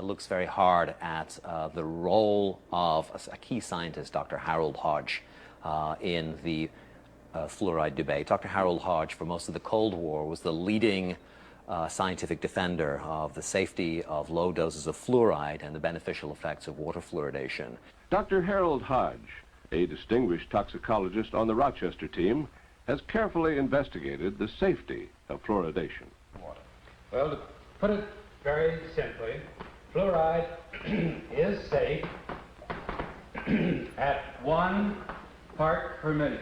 Looks very hard at the role of a key scientist, Dr. Harold Hodge, in the fluoride debate. Dr. Harold Hodge, for most of the Cold War, was the leading scientific defender of the safety of low doses of fluoride and the beneficial effects of water fluoridation. Dr. Harold Hodge, a distinguished toxicologist on the Rochester team, has carefully investigated the safety of fluoridation. Well, to put it very simply, fluoride is safe at 1 part per million.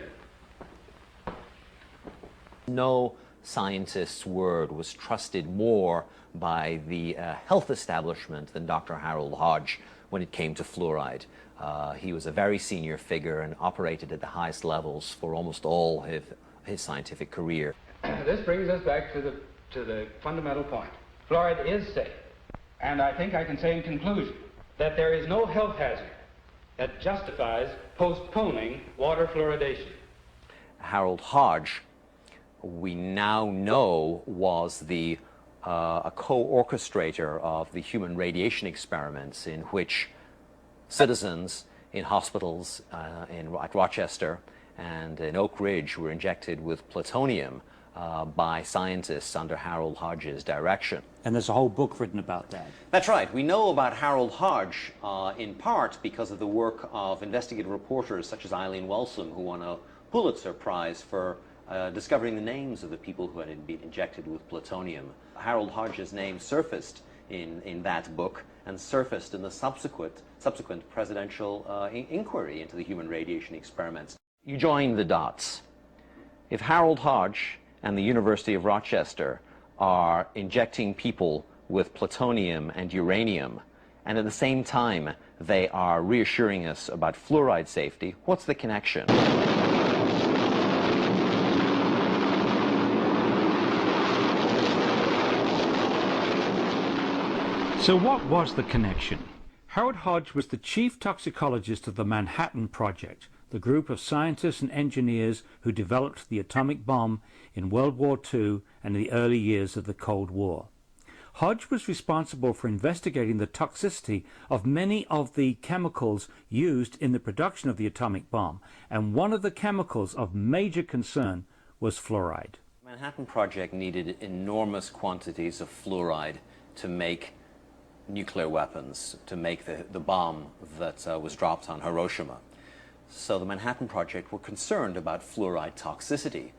No scientist's word was trusted more by the health establishment than Dr. Harold Hodge when it came to fluoride. He was a very senior figure and operated at the highest levels for almost all his scientific career. This brings us back to the fundamental point. Fluoride is safe, and I think I can say in conclusion that there is no health hazard that justifies postponing water fluoridation. Harold Hodge, we now know, was a co-orchestrator of the human radiation experiments in which citizens in hospitals at Rochester and in Oak Ridge were injected with plutonium by scientists under Harold Hodge's direction. And there's a whole book written about that. That's right. We know about Harold Hodge in part because of the work of investigative reporters such as Eileen Welsom, who won a Pulitzer Prize for discovering the names of the people who had been injected with plutonium. Harold Hodge's name surfaced in that book and surfaced in the subsequent presidential inquiry into the human radiation experiments. You join the dots. If Harold Hodge and the University of Rochester are injecting people with plutonium and uranium, and at the same time they are reassuring us about fluoride safety, what's the connection? So what was the connection? Harold Hodge was the chief toxicologist of the Manhattan Project, the group of scientists and engineers who developed the atomic bomb in World War II and in the early years of the Cold War. Hodge was responsible for investigating the toxicity of many of the chemicals used in the production of the atomic bomb, and one of the chemicals of major concern was fluoride. The Manhattan Project needed enormous quantities of fluoride to make nuclear weapons, to make the bomb that was dropped on Hiroshima. So the Manhattan Project were concerned about fluoride toxicity.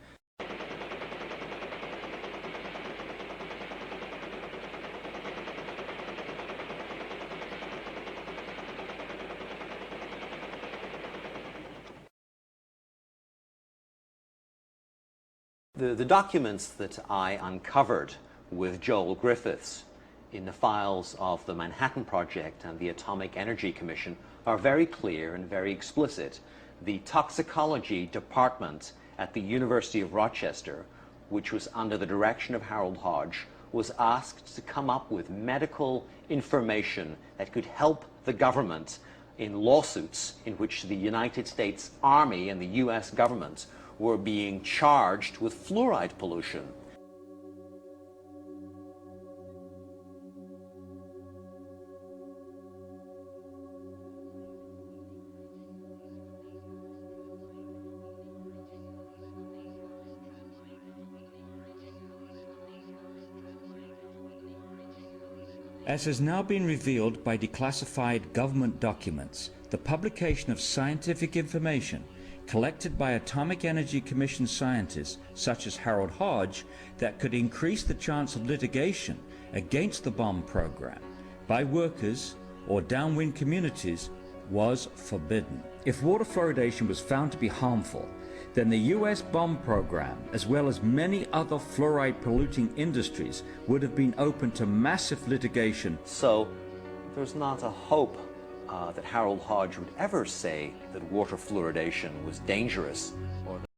The documents that I uncovered with Joel Griffiths in the files of the Manhattan Project and the Atomic Energy Commission are very clear and very explicit. The toxicology department at the University of Rochester, which was under the direction of Harold Hodge, was asked to come up with medical information that could help the government in lawsuits in which the United States Army and the US government were being charged with fluoride pollution. As has now been revealed by declassified government documents, the publication of scientific information collected by Atomic Energy Commission scientists such as Harold Hodge that could increase the chance of litigation against the bomb program by workers or downwind communities was forbidden. If water fluoridation was found to be harmful, then the US bomb program, as well as many other fluoride polluting industries, would have been open to massive litigation. So there's not a hope that Harold Hodge would ever say that water fluoridation was dangerous or